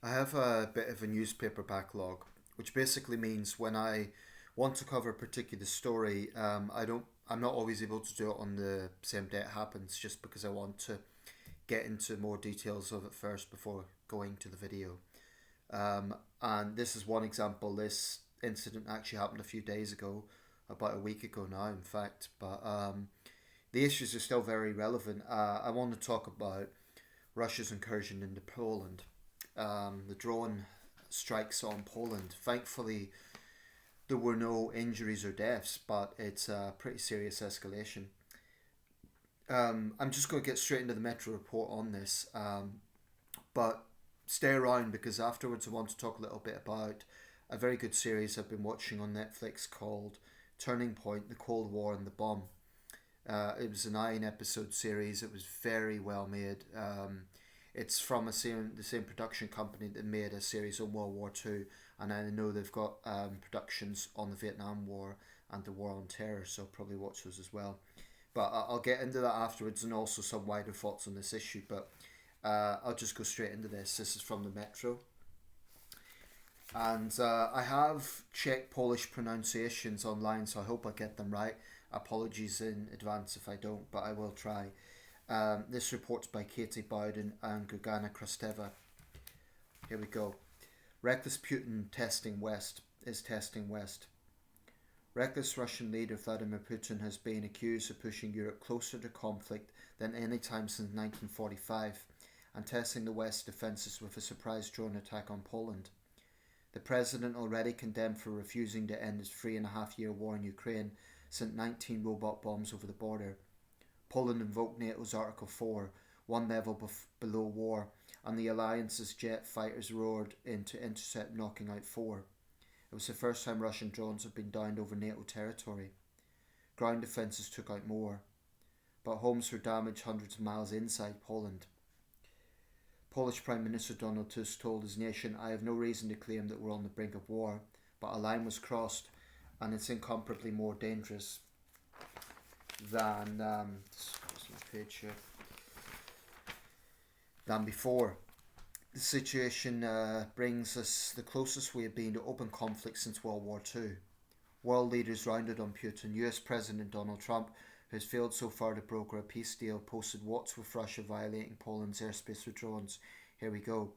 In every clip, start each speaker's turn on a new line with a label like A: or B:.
A: I have a bit of a newspaper backlog, which basically means when I want to cover a particular story, I'm not always able to do it on the same day it happens, just because I want to get into more details of it first before going to the video. And this is one example. This incident actually happened a few days ago, about a week ago now, in fact. But the issues are still very relevant. I want to talk about Russia's incursion into Poland. The drone strikes on Poland. Thankfully, there were no injuries or deaths, but it's a pretty serious escalation. I'm just going to get straight into the Metro report on this, but stay around because afterwards I want to talk a little bit about a very good series I've been watching on Netflix called Turning Point: The Cold War and the Bomb. It was a 9 episode series. It was very well made. It's from the same production company that made a series on World War Two, and I know they've got productions on the Vietnam War and the War on Terror, so I'll probably watch those as well. But I'll get into that afterwards and also some wider thoughts on this issue. But I'll just go straight into this. This is from the Metro. And I have checked Polish pronunciations online, so I hope I get them right. Apologies in advance if I don't, but I will try. This report's by Katie Bowden and Gugana Krasteva. Here we go. Reckless Putin testing West is testing West. Reckless Russian leader Vladimir Putin has been accused of pushing Europe closer to conflict than any time since 1945 and testing the West's defences with a surprise drone attack on Poland. The president, already condemned for refusing to end his 3.5 year war in Ukraine, sent 19 robot bombs over the border. Poland invoked NATO's Article 4, one level below war, and the alliance's jet fighters roared in to intercept, knocking out 4. It was the first time Russian drones had been downed over NATO territory. Ground defences took out more, but homes were damaged hundreds of miles inside Poland. Polish Prime Minister Donald Tusk told his nation, "I have no reason to claim that we're on the brink of war, but a line was crossed and it's incomparably more dangerous than than before." The situation brings us the closest we have been to open conflict since World War Two. World leaders rounded on Putin. US President Donald Trump, who has failed so far to broker a peace deal, posted what's with Russia violating Poland's airspace with drones. Here we go.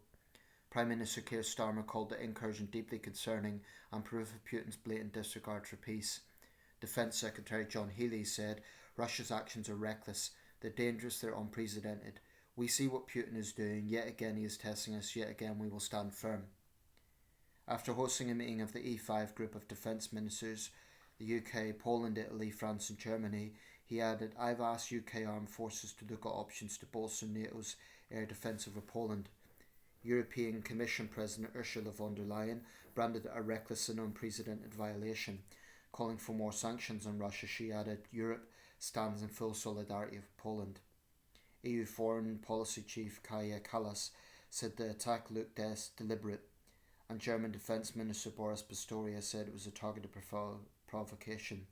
A: Prime Minister Keir Starmer called the incursion deeply concerning and proof of Putin's blatant disregard for peace. Defence Secretary John Healey said, "Russia's actions are reckless. They're dangerous, they're unprecedented. We see what Putin is doing. Yet again he is testing us. Yet again we will stand firm." After hosting a meeting of the E5 group of defence ministers, the UK, Poland, Italy, France and Germany, he added, "I've asked UK armed forces to look at options to bolster NATO's air defence over Poland." European Commission President Ursula von der Leyen branded it a reckless and unprecedented violation. Calling for more sanctions on Russia, she added, "Europe stands in full solidarity with Poland." EU Foreign Policy Chief Kaja Kallas said the attack looked deliberate, and German Defence Minister Boris Pistorius said it was a targeted provocation.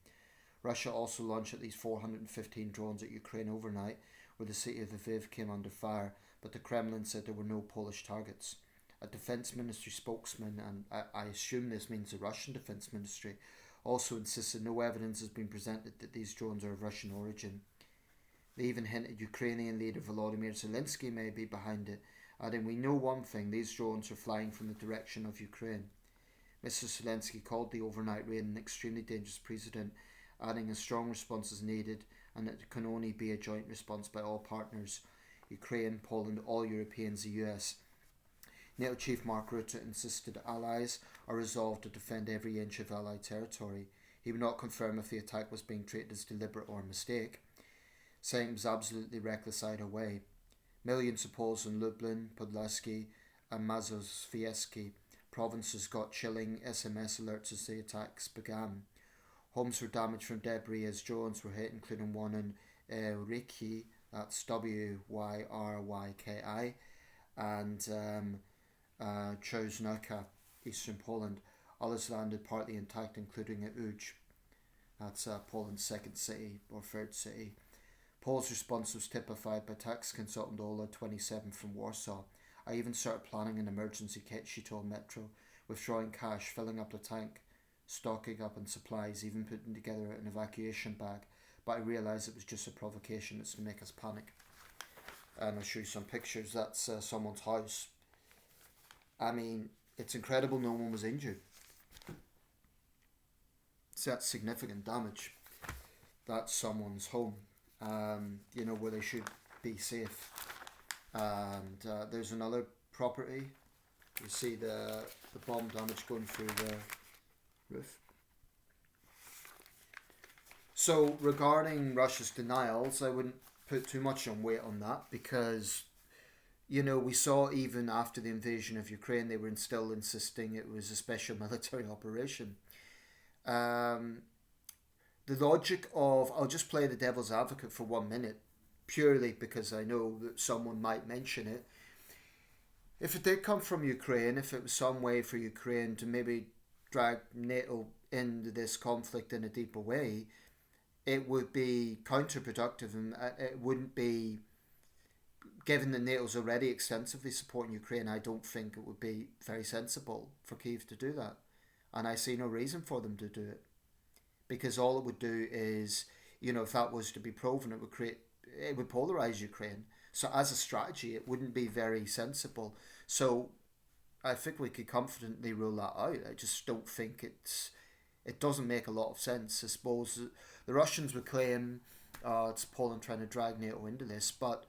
A: Russia also launched at least 415 drones at Ukraine overnight, where the city of Lviv came under fire, but the Kremlin said there were no Polish targets. A Defence Ministry spokesman, and I assume this means the Russian Defence Ministry, also insisted no evidence has been presented that these drones are of Russian origin. They even hinted Ukrainian leader Volodymyr Zelensky may be behind it, adding, "We know one thing, these drones are flying from the direction of Ukraine." Mr. Zelensky called the overnight raid an extremely dangerous precedent, adding a strong response is needed and it can only be a joint response by all partners: Ukraine, Poland, all Europeans, the US. NATO Chief Mark Rutte insisted allies are resolved to defend every inch of Allied territory. He would not confirm if the attack was being treated as deliberate or a mistake, saying it was absolutely reckless either way. Millions of Poles in Lublin, Podlaski and Mazowiecki provinces got chilling SMS alerts as the attacks began. Homes were damaged from debris as drones were hit, including one in Ryki, that's WyrYki, and Choznowka, eastern Poland. Others landed partly intact, including at Łódź, that's Poland's second city or third city. Poland's response was typified by tax consultant Ola 27 from Warsaw. I even started planning an emergency kit, she told Metro, withdrawing cash, filling up the tank, stocking up on supplies, even putting together an evacuation bag. But I realised it was just a provocation. It's to make us panic. And I'll show you some pictures. That's someone's house. I mean, it's incredible no one was injured. So that's significant damage. That's someone's home, where they should be safe. And there's another property. You see the bomb damage going through the roof. So regarding Russia's denials, I wouldn't put too much on weight on that because, we saw even after the invasion of Ukraine, they were still insisting it was a special military operation. The logic of, I'll just play the devil's advocate for 1 minute, purely because I know that someone might mention it. If it did come from Ukraine, if it was some way for Ukraine to maybe drag NATO into this conflict in a deeper way, it would be counterproductive, and it wouldn't be, given that NATO's already extensively supporting Ukraine, I don't think it would be very sensible for Kyiv to do that. And I see no reason for them to do it. Because all it would do is, if that was to be proven, it would polarize Ukraine. So as a strategy, it wouldn't be very sensible. So I think we could confidently rule that out. I just don't think it doesn't make a lot of sense. I suppose the Russians would claim it's Poland trying to drag NATO into this, but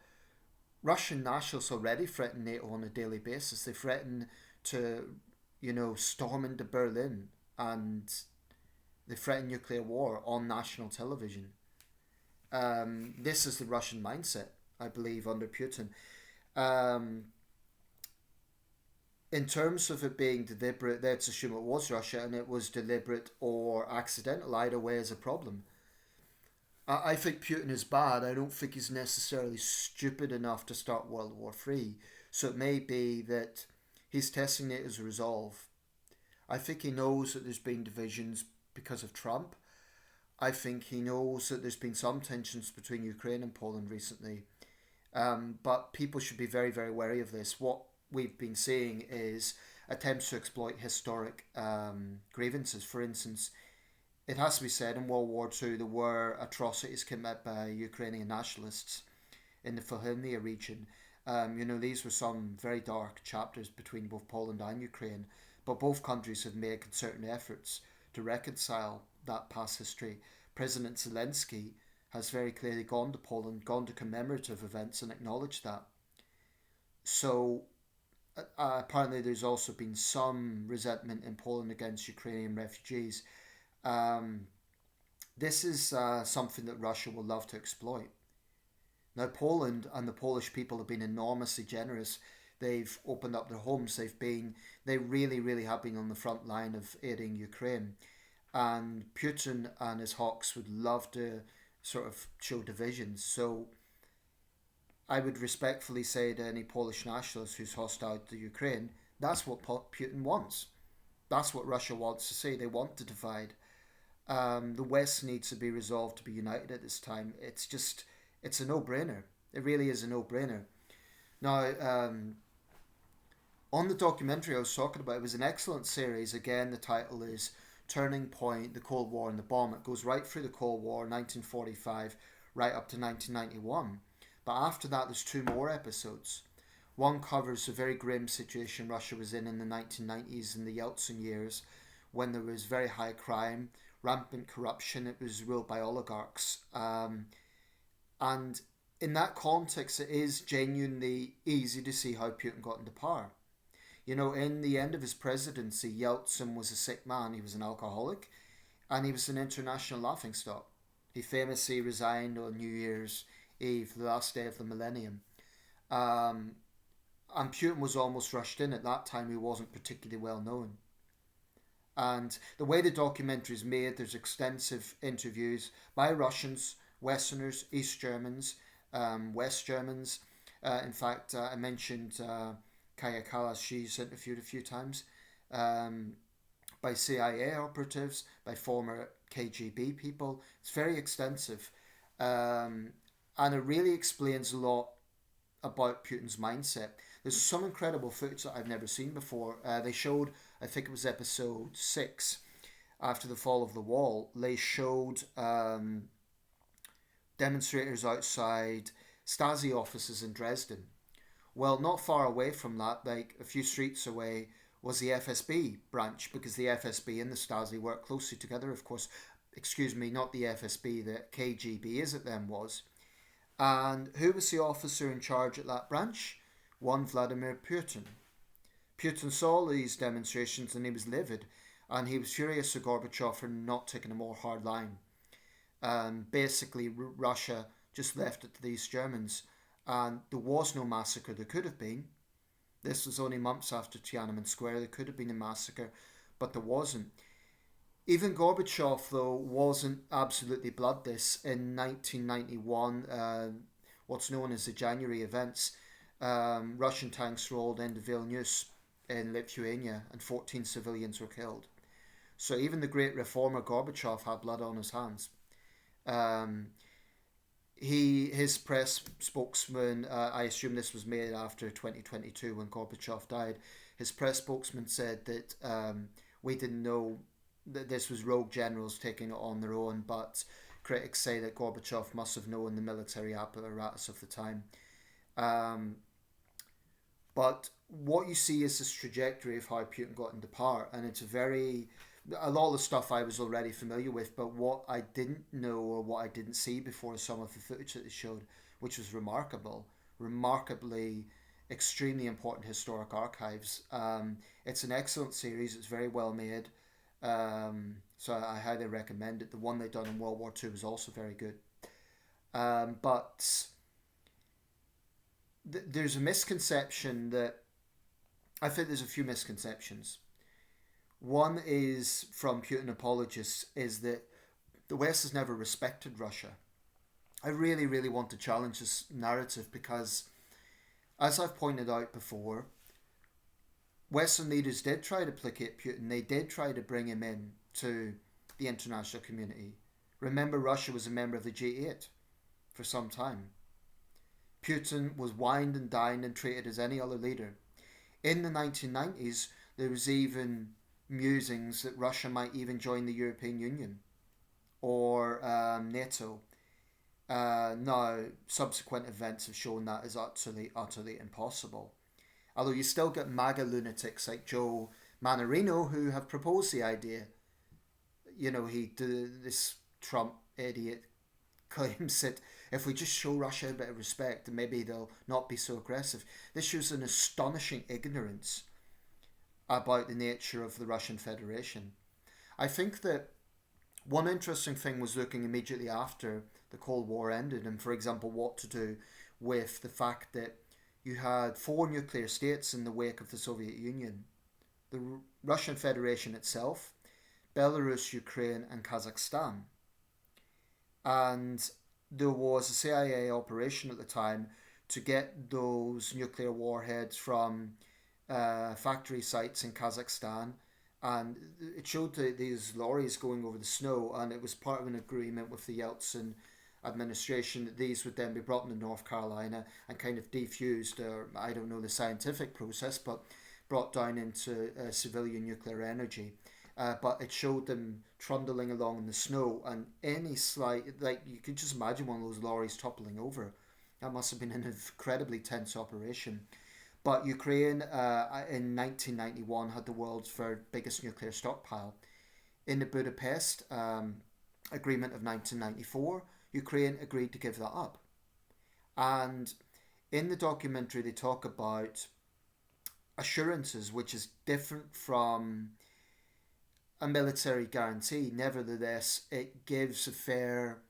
A: Russian nationalists already threaten NATO on a daily basis. They threaten to, storm into Berlin, and they threaten nuclear war on national television. This is the Russian mindset, I believe, under Putin. In terms of it being deliberate, let's assume it was Russia and it was deliberate or accidental. Either way is a problem. I think Putin is bad. I don't think he's necessarily stupid enough to start World War III. So it may be that he's testing NATO's resolve. I think he knows that there's been divisions because of Trump. I think he knows that there's been some tensions between Ukraine and Poland recently. But people should be very, very wary of this. What we've been seeing is attempts to exploit historic grievances. For instance, it has to be said, in World War II there were atrocities committed by Ukrainian nationalists in the Volhynia region. These were some very dark chapters between both Poland and Ukraine, but both countries have made concerted efforts to reconcile that past history. President Zelensky has very clearly gone to Poland, gone to commemorative events and acknowledged that. So apparently there's also been some resentment in Poland against Ukrainian refugees. This is something that Russia will love to exploit. Now, Poland and the Polish people have been enormously generous. They've opened up their homes. They really, really have been on the front line of aiding Ukraine. And Putin and his hawks would love to sort of show divisions. So I would respectfully say to any Polish nationalist who's hostile to Ukraine, that's what Putin wants. That's what Russia wants to say. They want to divide. The West needs to be resolved to be united at this time. It's a no-brainer. It really is a no-brainer. Now, on the documentary I was talking about, it was an excellent series. Again, the title is Turning Point, the Cold War and the Bomb. It goes right through the Cold War, 1945, right up to 1991. But after that, there's 2 more episodes. One covers the very grim situation Russia was in the 1990s and the Yeltsin years, when there was very high crime, rampant corruption. It was ruled by oligarchs. And in that context, it is genuinely easy to see how Putin got into power. In the end of his presidency, Yeltsin was a sick man. He was an alcoholic, and he was an international laughingstock. He famously resigned on New Year's Eve, the last day of the millennium. And Putin was almost rushed in. At that time, he wasn't particularly well known. And the way the documentary is made, there's extensive interviews by Russians, Westerners, East Germans, West Germans. In fact, I mentioned Kaya Kallas, she's interviewed a few times, by CIA operatives, by former KGB people. It's very extensive. And it really explains a lot about Putin's mindset. There's some incredible footage that I've never seen before. They showed, I think it was episode 6, after the fall of the wall, they showed demonstrators outside Stasi offices in Dresden. Well, not far away from that, like a few streets away, was the FSB branch, because the FSB and the Stasi work closely together, of course. Excuse me, not the FSB, the KGB as it then was. And who was the officer in charge at that branch? One Vladimir Putin. Putin saw these demonstrations and he was livid, and he was furious at Gorbachev for not taking a more hard line. Basically, Russia just left it to these Germans, and there was no massacre. There could have been. This was only months after Tiananmen Square. There could have been a massacre, but there wasn't. Even Gorbachev, though, wasn't absolutely bloodless. In 1991, what's known as the January events, Russian tanks rolled into Vilnius in Lithuania and 14 civilians were killed. So even the great reformer Gorbachev had blood on his hands. His press spokesman, I assume this was made after 2022 when Gorbachev died, his press spokesman said that we didn't know that this was rogue generals taking it on their own, but critics say that Gorbachev must have known the military apparatus of the time. But what you see is this trajectory of how Putin got into power, and it's a lot of the stuff I was already familiar with, but what I didn't know or what I didn't see before some of the footage that they showed, which was remarkably extremely important historic archives. It's an excellent series. It's very well made. So I highly recommend it. The one they done in World War II was also very good. But there's a misconception that I think there's a few misconceptions. One is from Putin apologists is that the West has never respected Russia. I really, really want to challenge this narrative because, as I've pointed out before, Western leaders did try to placate Putin. They did try to bring him in to the international community. Remember, Russia was a member of the G8 for some time. Putin was wined and dined and treated as any other leader. In the 1990s, there was even musings that Russia might even join the European Union or NATO. Now, subsequent events have shown that is utterly impossible. Although you still get MAGA lunatics like Joe Manorino who have proposed the idea. This Trump idiot claims that if we just show Russia a bit of respect, then maybe they'll not be so aggressive. This shows an astonishing ignorance about the nature of the Russian Federation. I think that one interesting thing was looking immediately after the Cold War ended, and for example, what to do with the fact that you had 4 nuclear states in the wake of the Soviet Union. The Russian Federation itself, Belarus, Ukraine and Kazakhstan. And there was a CIA operation at the time to get those nuclear warheads from factory sites in Kazakhstan, and it showed these lorries going over the snow, and it was part of an agreement with the Yeltsin administration that these would then be brought into North Carolina and kind of defused, or I don't know the scientific process, but brought down into civilian nuclear energy. But it showed them trundling along in the snow, and any slight, like you could just imagine one of those lorries toppling over. That must have been an incredibly tense operation. But Ukraine in 1991 had the world's biggest nuclear stockpile. In the Budapest Agreement of 1994, Ukraine agreed to give that up. And in the documentary, they talk about assurances, which is different from a military guarantee. Nevertheless, it gives a fair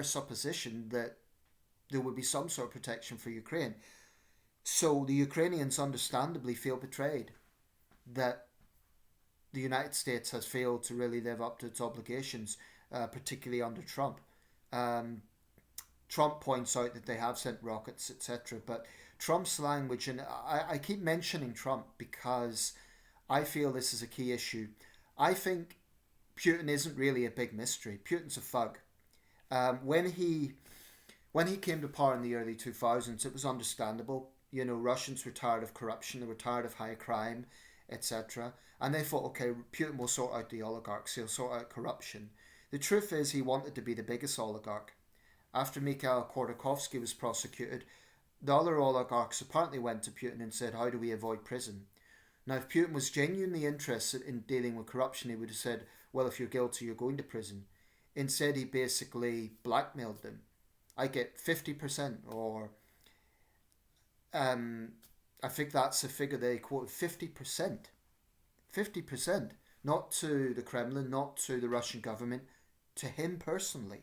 A: supposition that there would be some sort of protection for Ukraine. So the Ukrainians understandably feel betrayed that the United States has failed to really live up to its obligations, particularly under Trump. Trump points out that they have sent rockets, etc. But Trump's language, and I keep mentioning Trump because I feel this is a key issue. I think Putin isn't really a big mystery. Putin's a thug. When he came to power in the early 2000s, it was understandable. Russians were tired of corruption, they were tired of high crime, etc. And they thought, okay, Putin will sort out the oligarchs, he'll sort out corruption. The truth is, he wanted to be the biggest oligarch. After Mikhail Khodorkovsky was prosecuted, the other oligarchs apparently went to Putin and said, how do we avoid prison? Now, if Putin was genuinely interested in dealing with corruption, he would have said, well, if you're guilty, you're going to prison. Instead, he basically blackmailed them. I get 50%, or I think that's the figure they quoted, 50%. 50%. Not to the Kremlin, not to the Russian government, to him personally.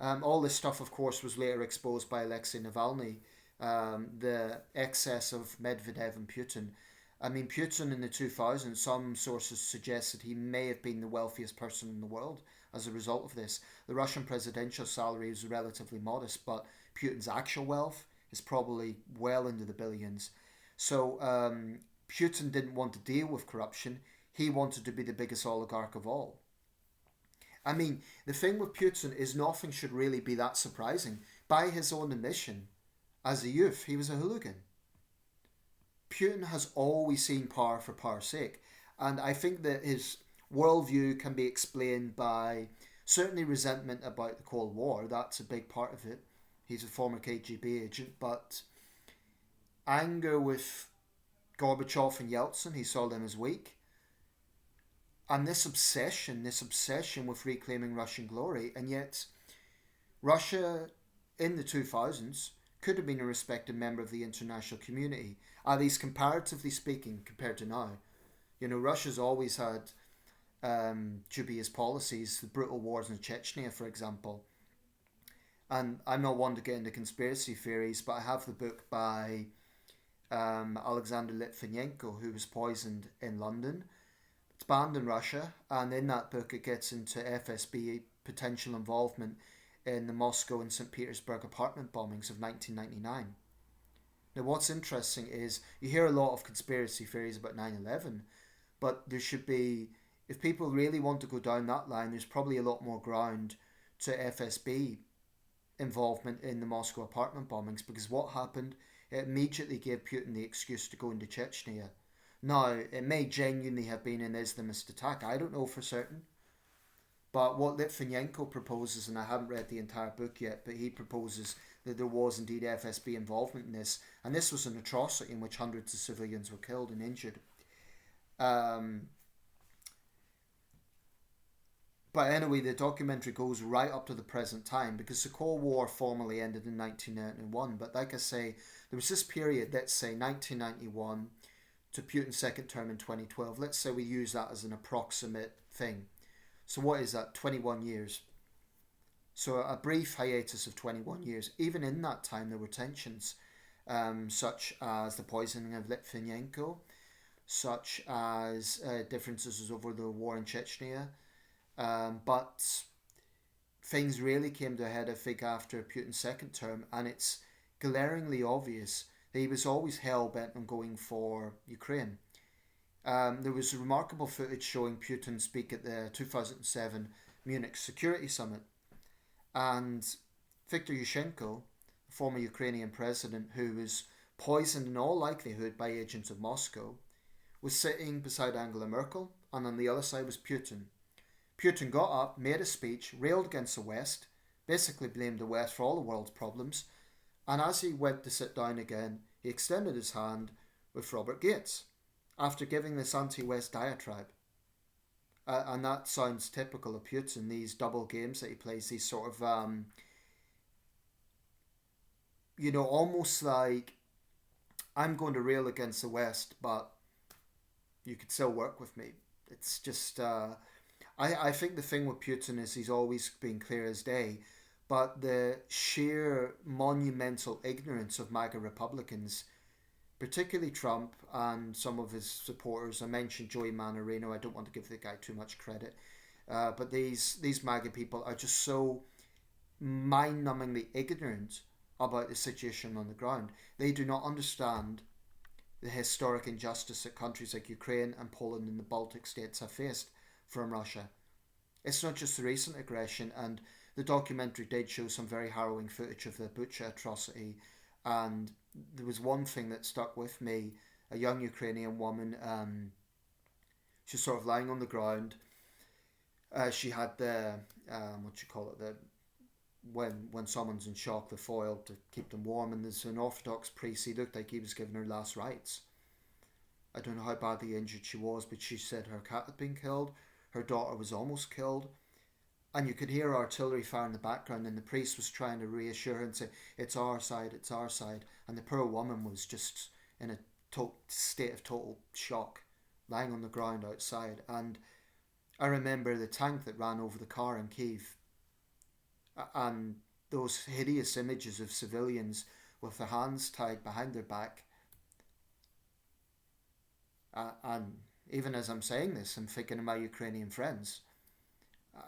A: All this stuff, of course, was later exposed by Alexei Navalny, the excess of Medvedev and Putin. I mean, Putin in the 2000s, some sources suggested he may have been the wealthiest person in the world as a result of this. The Russian presidential salary is relatively modest, but Putin's actual wealth is probably well into the billions. So Putin didn't want to deal with corruption. He wanted to be the biggest oligarch of all. I mean, the thing with Putin is nothing should really be that surprising. By his own admission, as a youth, he was a hooligan. Putin has always seen power for power's sake. And I think that his worldview can be explained by certainly resentment about the Cold War. That's a big part of it. He's a former KGB agent. But anger with Gorbachev and Yeltsin, he saw them as weak. And this obsession with reclaiming Russian glory. And yet, Russia in the 2000s could have been a respected member of the international community, at least comparatively speaking, compared to now. Russia's always had dubious policies, the brutal wars in Chechnya, for example. And I'm not one to get into conspiracy theories, but I have the book by Alexander Litvinenko, who was poisoned in London. It's banned in Russia, and in that book it gets into FSB potential involvement in the Moscow and St. Petersburg apartment bombings of 1999. Now, what's interesting is you hear a lot of conspiracy theories about 9/11, but there should be, if people really want to go down that line, there's probably a lot more ground to FSB involvement in the Moscow apartment bombings, because what happened, it immediately gave Putin the excuse to go into Chechnya. Now, it may genuinely have been an Islamist attack, I don't know for certain. But what Litvinenko proposes, and I haven't read the entire book yet, but he proposes that there was indeed FSB involvement in this. And this was an atrocity in which hundreds of civilians were killed and injured. But anyway, the documentary goes right up to the present time, because the Cold War formally ended in 1991. But like I say, there was this period, let's say 1991 to Putin's second term in 2012. Let's say we use that as an approximate thing. So what is that? 21 years. So a brief hiatus of 21 years. Even in that time there were tensions, such as the poisoning of Litvinenko, such as differences over the war in Chechnya. But things really came to a head, I think, after Putin's second term, and it's glaringly obvious that he was always hell-bent on going for Ukraine. There was remarkable footage showing Putin speak at the 2007 Munich Security Summit, and Viktor Yushchenko, the former Ukrainian president who was poisoned in all likelihood by agents of Moscow, was sitting beside Angela Merkel, and on the other side was Putin. Putin got up, made a speech, railed against the West, basically blamed the West for all the world's problems, and as he went to sit down again, he extended his hand with Robert Gates after giving this anti-West diatribe. And that sounds typical of Putin, these double games that he plays, these sort of, almost like, I'm going to rail against the West, but you could still work with me. It's just, I think the thing with Putin is he's always been clear as day, but the sheer monumental ignorance of MAGA Republicans, particularly Trump and some of his supporters. I mentioned Joey Manorino. I don't want to give the guy too much credit. But these MAGA people are just so mind-numbingly ignorant about the situation on the ground. They do not understand the historic injustice that countries like Ukraine and Poland and the Baltic states have faced from Russia. It's not just the recent aggression, and the documentary did show some very harrowing footage of the Bucha atrocity And there was one thing that stuck with me. A young Ukrainian woman, she's sort of lying on the ground. She had the what you call it, the when someone's in shock, the foil to keep them warm. And there's an Orthodox priest. He looked like he was giving her last rites. I don't know how badly injured she was, but she said her cat had been killed, her daughter was almost killed, and you could hear artillery fire in the background. And the priest was trying to reassure her and say, "It's our side, it's our side." And the poor woman was just in a state of total shock, lying on the ground outside. And I remember the tank that ran over the car in Kiev, and those hideous images of civilians with their hands tied behind their back. And even as I'm saying this, I'm thinking of my Ukrainian friends.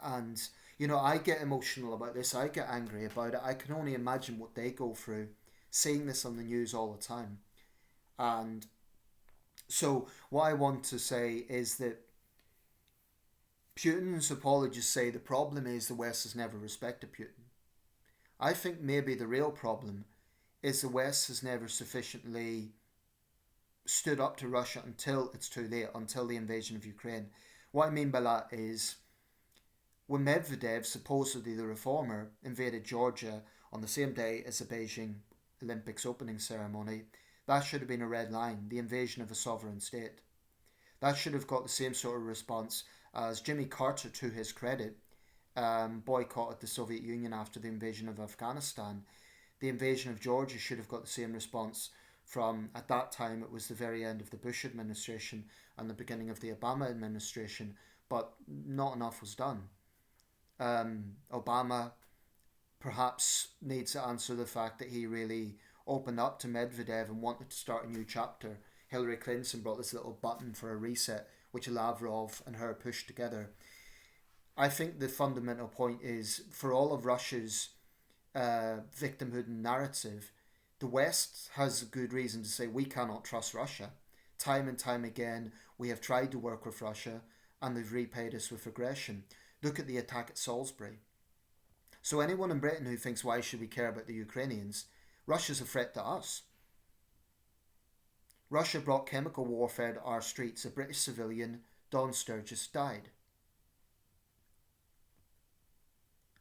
A: And, I get emotional about this. I get angry about it. I can only imagine what they go through seeing this on the news all the time. And so, what I want to say is that Putin's apologists say the problem is the West has never respected Putin. I think maybe the real problem is the West has never sufficiently stood up to Russia until it's too late, until the invasion of Ukraine. What I mean by that is when Medvedev, supposedly the reformer, invaded Georgia on the same day as the Beijing Olympics opening ceremony, that should have been a red line, the invasion of a sovereign state. That should have got the same sort of response as Jimmy Carter, to his credit, boycotted the Soviet Union after the invasion of Afghanistan. The invasion of Georgia should have got the same response from, at that time, it was the very end of the Bush administration and the beginning of the Obama administration, but not enough was done. Obama perhaps needs to answer the fact that he really opened up to Medvedev and wanted to start a new chapter. Hillary Clinton brought this little button for a reset, which Lavrov and her pushed together. I think the fundamental point is, for all of Russia's victimhood narrative, the West has a good reason to say we cannot trust Russia. Time and time again, we have tried to work with Russia and they've repaid us with aggression. Look at the attack at Salisbury. So anyone in Britain who thinks, why should we care about the Ukrainians? Russia's a threat to us. Russia brought chemical warfare to our streets. A British civilian, Don Sturgis, died.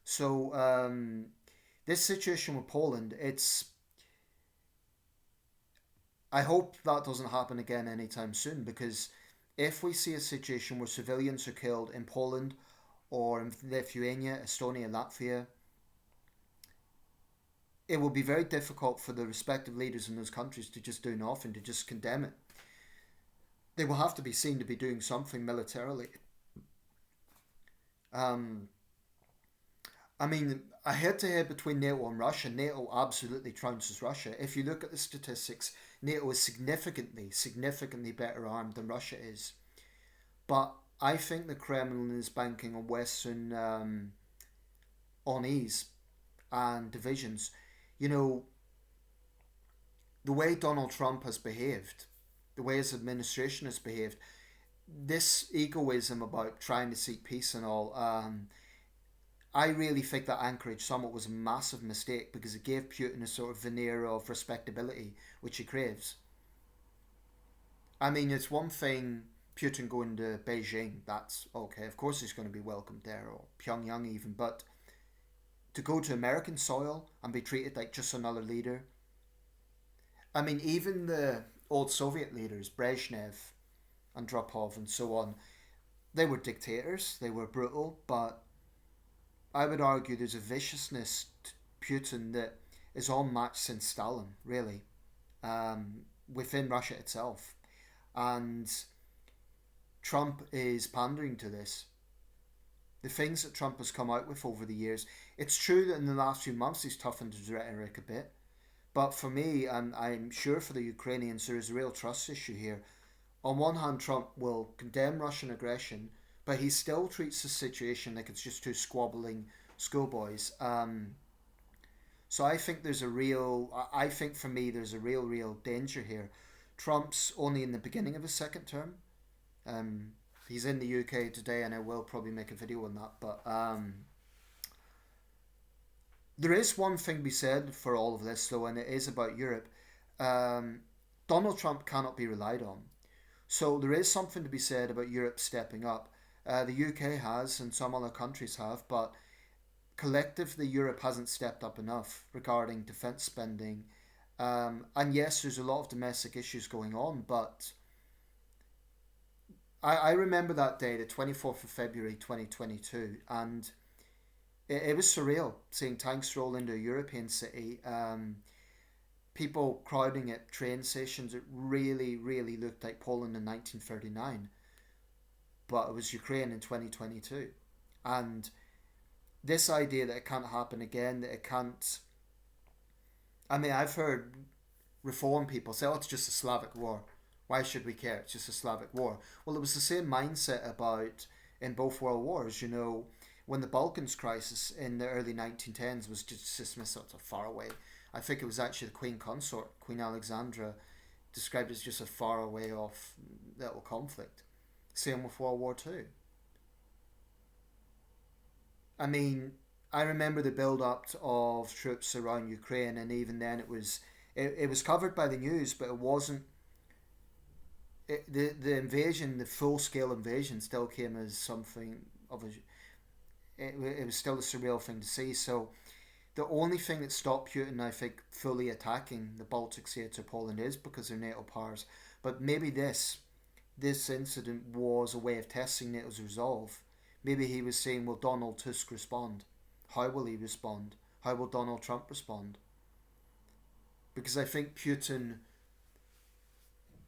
A: So this situation with Poland, I hope that doesn't happen again anytime soon, because if we see a situation where civilians are killed in Poland or in Lithuania, Estonia, Latvia, it will be very difficult for the respective leaders in those countries to just do nothing, to just condemn it. They will have to be seen to be doing something militarily. Um, I mean, a head-to-head between NATO and Russia, NATO absolutely trounces Russia. If you look at the statistics, NATO is significantly better armed than Russia is. But I think the Kremlin is banking on Western unease and divisions. You know, the way Donald Trump has behaved, the way his administration has behaved, this egoism about trying to seek peace and all, I really think that Anchorage summit was a massive mistake because it gave Putin a sort of veneer of respectability which he craves. I mean, it's one thing Putin going to Beijing, that's okay, of course he's going to be welcomed there, or Pyongyang even, but to go to American soil and be treated like just another leader. I mean, even the old Soviet leaders, Brezhnev, Andropov, and so on, they were dictators, they were brutal, but I would argue there's a viciousness to Putin that is unmatched since Stalin, really, within Russia itself. And Trump is pandering to this. The things that Trump has come out with over the years, it's true that in the last few months he's toughened his rhetoric a bit. But for me, and I'm sure for the Ukrainians, there is a real trust issue here. On one hand, Trump will condemn Russian aggression, but he still treats the situation like it's just two squabbling schoolboys. So I think there's a real, I think for me, there's a real danger here. Trump's only in the beginning of his second term. Um, he's in the UK today, and I will probably make a video on that. But There is one thing to be said for all of this, though, and it is about Europe. Um, Donald Trump cannot be relied on. So there is something to be said about Europe stepping up. The UK has, and some other countries have, but collectively, Europe hasn't stepped up enough regarding defence spending. And yes, there's a lot of domestic issues going on, but I remember that day, the 24th of February 2022, and it was surreal seeing tanks roll into a European city. People crowding at train stations. It really, really looked like Poland in 1939, but it was Ukraine in 2022. And this idea that it can't happen again, that it can't. I mean, I've heard reform people say, oh, it's just a Slavic war. Why should we care? It's just a Slavic war. Well, it was the same mindset about in both world wars. You know, when the Balkans crisis in the early 1910s was just dismissed sort of far away. I think it was actually the Queen Consort, Queen Alexandra, described as just a far away off little conflict. Same with World War Two. I mean, I remember the build up of troops around Ukraine, and even then it was covered by the news, but it wasn't. The invasion, the full scale invasion, still came as something of a. It was still a surreal thing to see. So the only thing that stopped Putin, I think, fully attacking the Baltic states or Poland is because they're NATO powers. But maybe this incident was a way of testing NATO's resolve. Maybe he was saying, will Donald Tusk respond? How will he respond? How will Donald Trump respond? Because I think Putin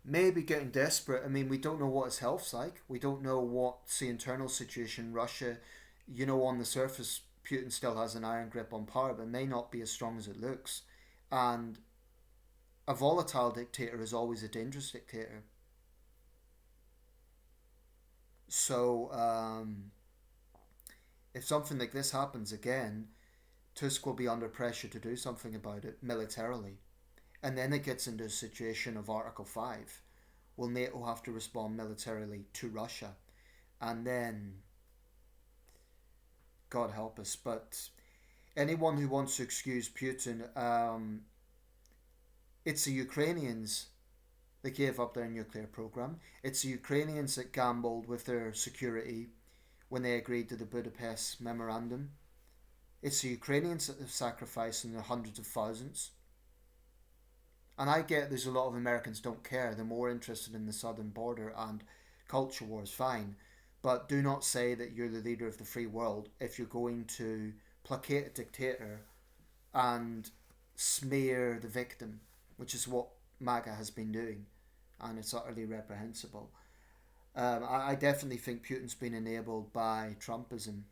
A: may be getting desperate. I mean, we don't know what his health's like. We don't know what's the internal situation. Russia, you know, on the surface, Putin still has an iron grip on power, but may not be as strong as it looks. And a volatile dictator is always a dangerous dictator. So, if something like this happens again, Tusk will be under pressure to do something about it militarily. And then it gets into a situation of Article 5. Will NATO have to respond militarily to Russia? And then, God help us, but anyone who wants to excuse Putin, it's the Ukrainians that gave up their nuclear program. It's the Ukrainians that gambled with their security when they agreed to the Budapest Memorandum. It's the Ukrainians that have sacrificed in the hundreds of thousands. And I get there's a lot of Americans don't care. They're more interested in the southern border and culture wars, fine. But do not say that you're the leader of the free world if you're going to placate a dictator and smear the victim, which is what MAGA has been doing. And it's utterly reprehensible. I definitely think Putin's been enabled by Trumpism.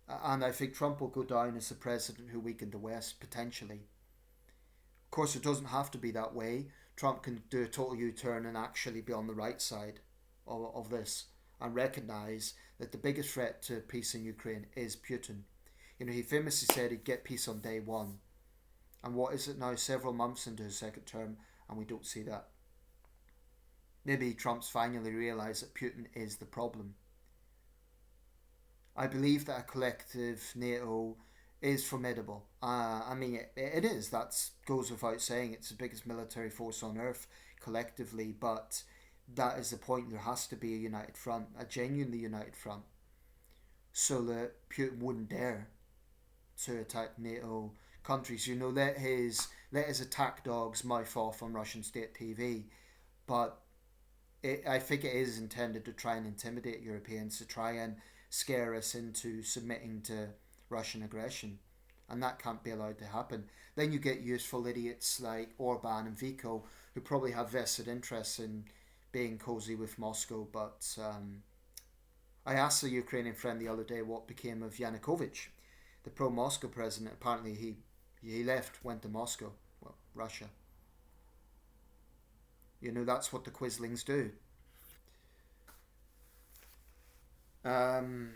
A: And I think Trump will go down as the president who weakened the West, potentially. Of course, it doesn't have to be that way. Trump can do a total U turn and actually be on the right side of this and recognise that the biggest threat to peace in Ukraine is Putin. You know, he famously said he'd get peace on day one. And what is it now, several months into his second term, and we don't see that? Maybe Trump's finally realised that Putin is the problem. I believe that a collective NATO is formidable. I mean, it is. That goes without saying. It's the biggest military force on earth collectively, but that is the point. There has to be a united front, a genuinely united front, so that Putin wouldn't dare to attack NATO countries. You know, let his attack dogs mouth off on Russian state TV, but I think it is intended to try and intimidate Europeans, to try and scare us into submitting to Russian aggression. And that can't be allowed to happen. Then you get useful idiots like Orban and Vico who probably have vested interests in being cozy with Moscow. But I asked a Ukrainian friend the other day what became of Yanukovych, the pro-Moscow president. Apparently he left, went to Moscow, well, Russia. You know, that's what the Quislings do. Um,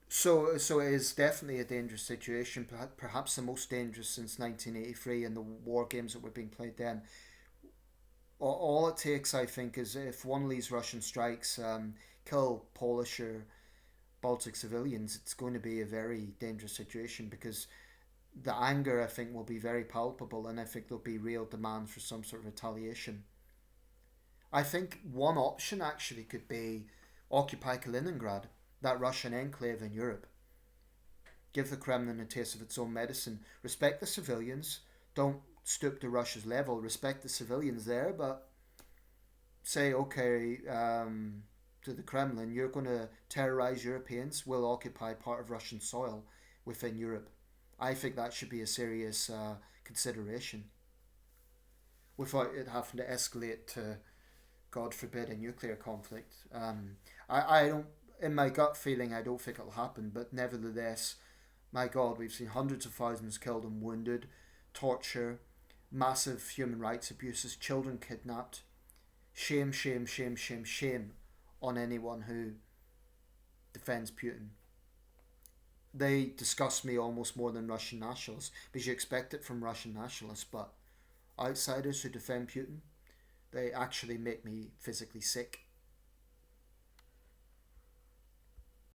A: so it is definitely a dangerous situation, perhaps the most dangerous since 1983 and the war games that were being played then. All it takes, I think, is if one of these Russian strikes kill Polish or Baltic civilians, it's going to be a very dangerous situation because the anger, I think, will be very palpable, and I think there'll be real demand for some sort of retaliation. I think one option actually could be occupy Kaliningrad, that Russian enclave in Europe. Give the Kremlin a taste of its own medicine. Respect the civilians. Don't stoop to Russia's level. Respect the civilians there, but say, okay, to the Kremlin, you're going to terrorize Europeans. We'll occupy part of Russian soil within Europe. I think that should be a serious consideration without it having to escalate to, God forbid, a nuclear conflict. I don't, in my gut feeling, I don't think it'll happen, but nevertheless, my God, we've seen hundreds of thousands killed and wounded, torture, massive human rights abuses, children kidnapped. Shame, shame, shame, shame, shame on anyone who defends Putin. They disgust me almost more than Russian nationalists because you expect it from Russian nationalists, but outsiders who defend Putin, they actually make me physically sick.